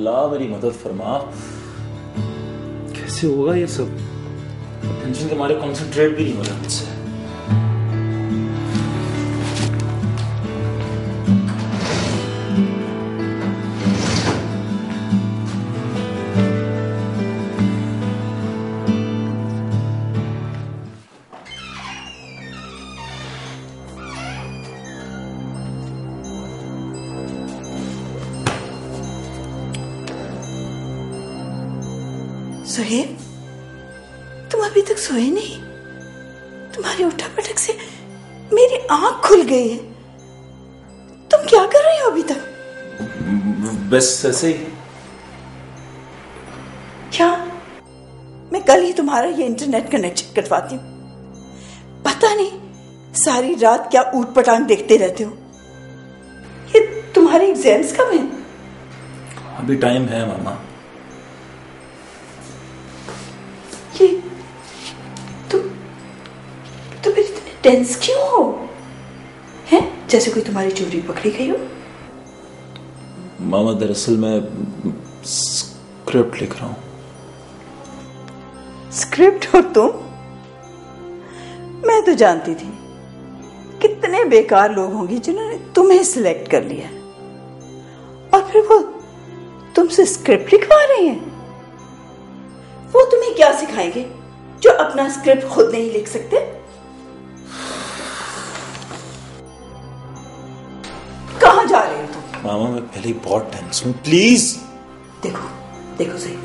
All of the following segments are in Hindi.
अल्लाह मेरी मदद फरमा। कैसे होगा ये सब? टेंशन के मारे कंसंट्रेट भी नहीं हो रहा मुझसे। सुहेब, तुम अभी तक सोए नहीं? तुम्हारे उठा पटक से मेरी आंख खुल गई है। तुम क्या कर रहे हो अभी तक? बस ऐसे ही। क्या? मैं कल ही तुम्हारा ये इंटरनेट कनेक्शन कटवाती हूँ। पता नहीं सारी रात क्या ऊट पटांग देखते रहते हो। ये तुम्हारे एग्जाम्स कब हैं? अभी टाइम है मामा। ये तुम इतने टेंस क्यों हो? हैं? जैसे कोई तुम्हारी चोरी पकड़ी गई हो। मामा दरअसल मैं स्क्रिप्ट लिख रहा हूँ। स्क्रिप्ट हो तुम? मैं तो जानती थी कितने बेकार लोग होंगे जिन्होंने तुम्हें सिलेक्ट कर लिया और फिर वो तुमसे स्क्रिप्ट लिखवा रहे हैं। वो तुम्हें क्या सिखाएंगे जो अपना स्क्रिप्ट खुद नहीं लिख सकते? कहां जा रहे हो तुम? मामा मैं पहले ही बहुत टेंस हूं, प्लीज। देखो देखो सही,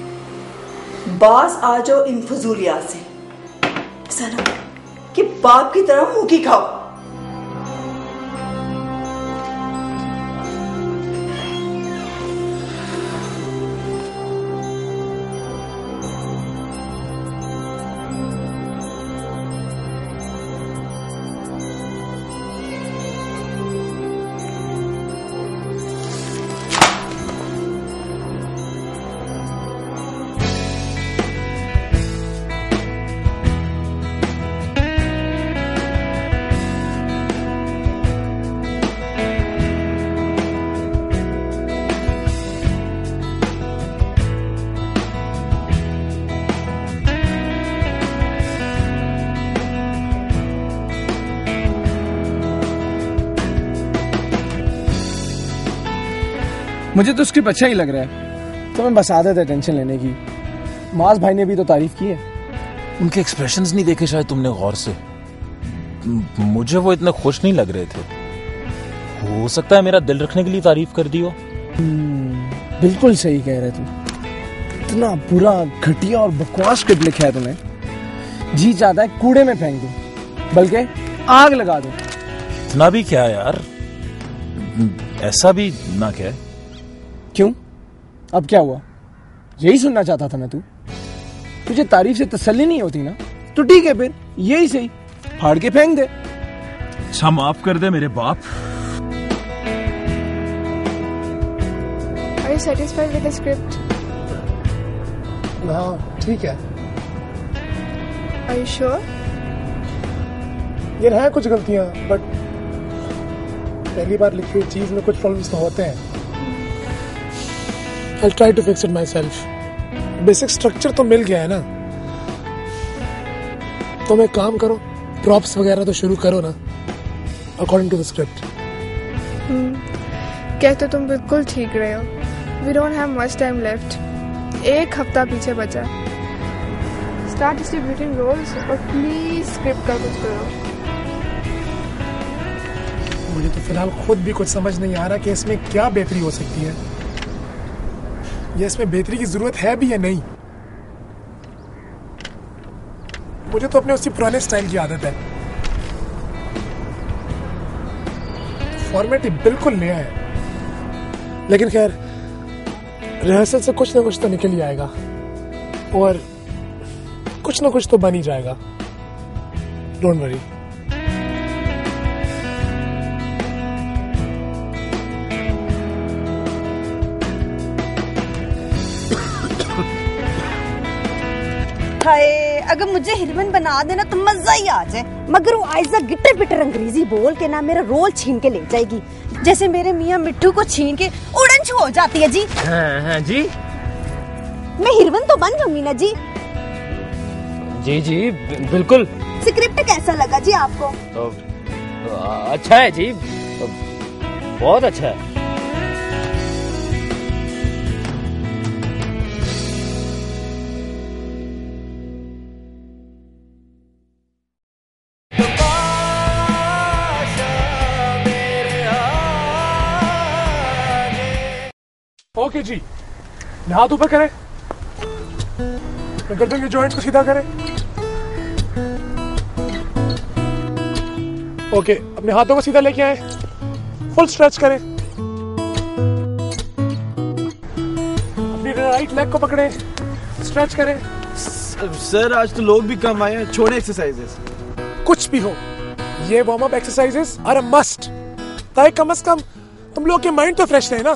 बाज आ जाओ इन फजूलियात से। ऐसा ना कि बाप की तरह मुंह की खाओ। मुझे तो स्क्रिप्ट अच्छा ही लग रहा है, तो मैं बस आदत है टेंशन लेने की। माज भाई ने भी तो तारीफ की है। उनके एक्सप्रेशंस नहीं देखे शायद तुमने गौर से? मुझे वो इतने खुश नहीं लग रहे थे। हो सकता है मेरा दिल रखने के लिए तारीफ कर दी हो। बिल्कुल सही कह रहे तू। इतना बुरा, घटिया और बकवास स्क्रिप्ट लिखा है तूने, जी चाहता है कूड़े में फेंक दूं, बल्कि आग लगा दूं। इतना भी क्या यार, ऐसा भी ना क्या। क्यों? अब क्या हुआ? यही सुनना चाहता था ना तू? तुझे तारीफ से तसल्ली नहीं होती ना? तो ठीक है फिर यही सही, फाड़ के फेंक दे। अच्छा माफ कर दे मेरे बाप। Are you satisfied with the script? हाँ ठीक है। Are you sure? ये है कुछ गलतियां, बट पहली बार लिखी हुई चीज में कुछ प्रॉब्लम्स तो होते हैं। I'll try to fix it myself. Basic structure तो मिल गया है ना, तो मैं काम करो, प्रॉप्स वगैरह तो शुरू करो ना, अकॉर्डिंग टू द स्क्रिप्ट। कह तो तुम बिल्कुल ठीक रहे हो। We don't have much time left. एक हफ्ता पीछे बचा। Start distributing roles और प्लीज स्क्रिप्ट का कुछ करो। मुझे तो फिलहाल खुद भी कुछ समझ नहीं आ रहा कि इसमें क्या बेहतरी हो सकती है, या इसमें बेहतरी की जरूरत है भी या नहीं। मुझे तो अपने उसी पुराने स्टाइल की आदत है। फॉर्मेट ही बिल्कुल नया है, लेकिन खैर रिहर्सल से कुछ ना कुछ तो निकल ही आएगा और कुछ ना कुछ तो बन ही जाएगा। Don't worry. हाय, अगर मुझे हीरोइन बना देना तो मजा ही आ जाए। मगर वो आयजा गिट्टर पिटर अंग्रेजी बोल के ना मेरा रोल छीन के ले जाएगी, जैसे मेरे मियाँ मिट्टू को छीन के उड़न छू हो जाती है जी। हाँ जी, मैं हीरोइन तो बन जाऊंगी ना जी। जी जी बिल्कुल। स्क्रिप्ट कैसा लगा जी आपको? अच्छा है जी, बहुत अच्छा है। ओके जी, हाथ ऊपर करें, गर्दन के जॉइंट्स को सीधा करें। ओके, अपने हाथों को सीधा लेके आए, फुल स्ट्रेच करें, अपनी राइट लेग को पकड़े, स्ट्रेच करें। सर आज तो लोग भी कम आए हैं, छोड़े एक्सरसाइजेस। कुछ भी हो, ये warm up exercises are a must, ताकि कम से कम तुम लोग के माइंड तो फ्रेश रहे ना।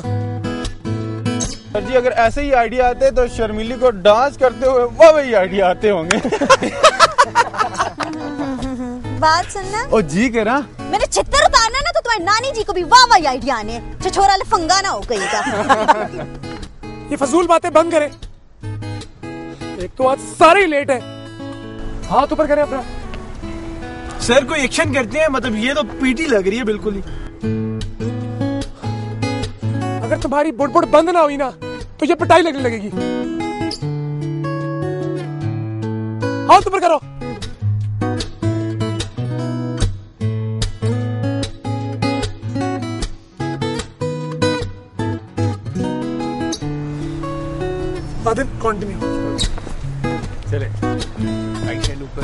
सर जी अगर ऐसे ही आइडिया आते तो शर्मिली को डांस करते हुए वही आइडिया आते होंगे। बात सुनना। ओ जी करा। मैंने छितर उतारना ना तो तुम्हारी नानी जी को भी वाह आइडिया आने, छोरा लफंगा ना हो कहीं का। ये फजूल बातें बंद करें, एक तो आज सारे ही लेट है। हाथ ऊपर करें अपना। सर कोई एक्शन करते हैं, मतलब ये तो पीटी लग रही है बिल्कुल ही। अगर तुम्हारी बुड़बुड़ बंद ना हुई ना तो ये पिटाई लगने लगेगी। हाथ ऊपर करो। बादल कंटिन्यू। चले राइट हैंड ऊपर।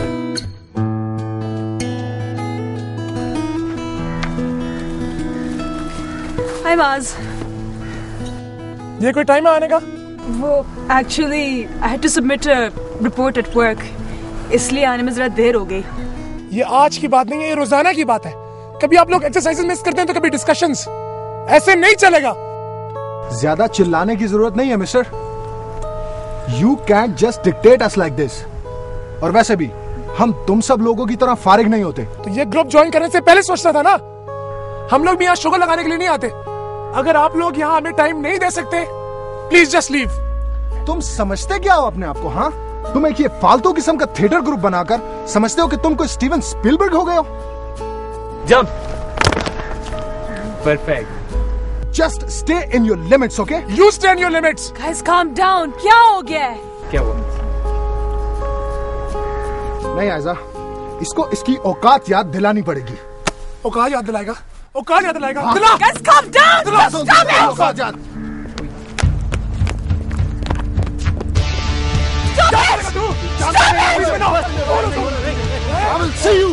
हाय माज। ये कोई टाइम है आने का? वो actually I had to submit a report at work, इसलिए आने में जरा देर हो गई। ये आज की बात नहीं है, ये रोजाना की बात है। कभी आप लोग एक्सरसाइजेस मिस करते हैं तो कभी डिस्कशंस। ऐसे नहीं चलेगा। ज्यादा चिल्लाने की जरूरत नहीं है mister. You can't just dictate us like this. और वैसे भी हम तुम सब लोगों की तरह फारिग नहीं होते। तो ये ग्रुप ज्वाइन करने से पहले सोचना था ना। हम लोग भी यहाँ शुगर लगाने के लिए नहीं आते। अगर आप लोग यहाँ हमें टाइम नहीं दे सकते, प्लीज जस्ट लीव। तुम समझते क्या हो अपने आप को? हाँ, तुम एक ये फालतू किस्म का थिएटर ग्रुप बनाकर समझते हो कि तुम कोई स्टीवन स्पीलबर्ग हो गए हो। Jump. Perfect. Just stay in your limits, okay? You stay in your limits. Guys calm down. क्या हो गया है? क्या हुआ? नहीं आयजा, इसको इसकी औकात याद दिलानी पड़ेगी। औकात याद दिलाएगा? औकात याद दिलाएगा? हाँ। दिला। Guys calm down. Stop it. औकात याद। I will see you.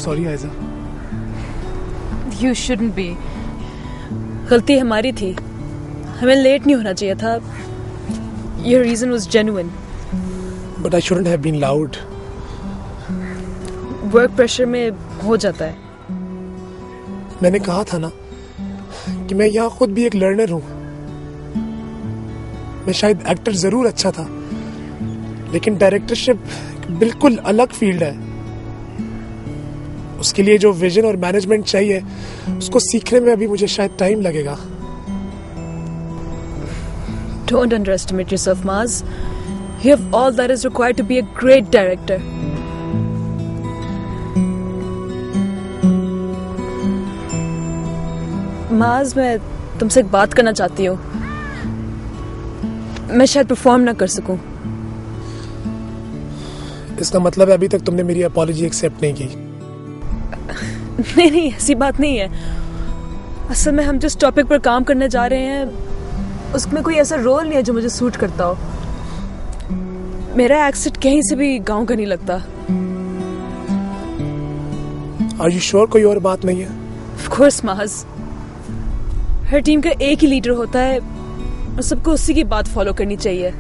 Sorry आयजा। You shouldn't be. गलती हमारी थी, हमें लेट नहीं होना चाहिए था। Your reason was genuine. But I shouldn't have been loud. Work pressure में हो जाता है। मैंने कहा था ना कि मैं यहाँ खुद भी एक लर्नर हूँ। मैं शायद एक्टर जरूर अच्छा था, लेकिन डायरेक्टरशिप बिल्कुल अलग फील्ड है। उसके लिए जो विजन और मैनेजमेंट चाहिए, उसको सीखने में अभी मुझे शायद टाइम लगेगा। Don't underestimate yourself, Maz. You have all that is required to be a great director. Maz, मैं तुमसे एक बात करना चाहती हूँ। मैं शायद परफॉर्म ना कर सकूं। इसका मतलब है अभी तक तुमने मेरी अपॉलॉजी एक्सेप्ट नहीं की? नहीं, ऐसी बात नहीं है। असल में हम जिस टॉपिक पर काम करने जा रहे हैं उसमें कोई ऐसा रोल नहीं है जो मुझे सूट करता हो। मेरा एक्सेंट कहीं से भी गांव का नहीं लगता। Are you sure कोई और बात नहीं है? Of course, महज हर टीम का एक ही लीडर होता है और सबको उसी की बात फॉलो करनी चाहिए,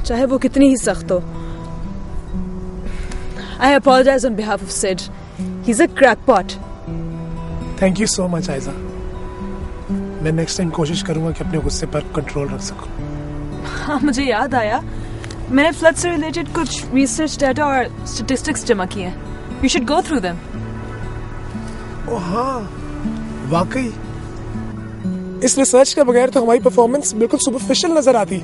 चाहे वो कितनी ही सख्त हो। I apologize on behalf of Sid. He's a crackpot. Thank you so much, Aiza. मैं नेक्स्ट टाइम कोशिश करूंगा कि अपने गुस्से पर कंट्रोल रख सकूं। हाँ, मुझे याद आया, मैंने फ्लड से रिलेटेड कुछ रिसर्च डाटा और स्टैटिस्टिक्स जमा किए हैं। You should go through them. ओह हाँ, वाकई इस रिसर्च के बगैर तो हमारी परफॉर्मेंस बिल्कुल सुपरफिशियल नजर आती।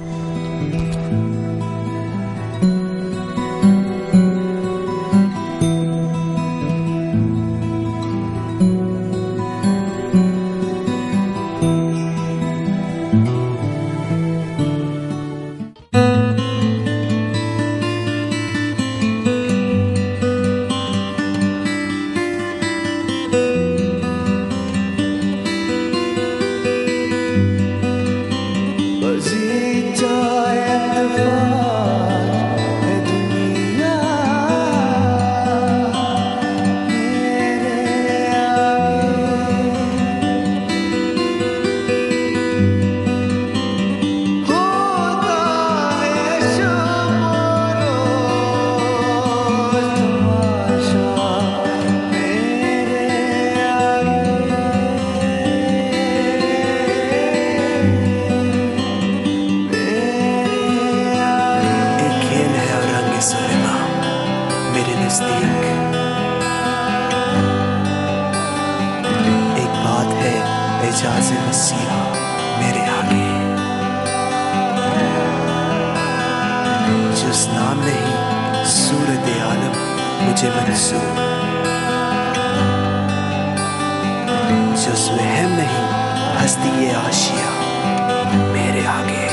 एक बात है एजाज़ मसीहा मेरे आगे, जिस नाम नहीं सूरत आलम मुझे मंसूर, जिस वहम नहीं हस्ती ये आशिया मेरे आगे।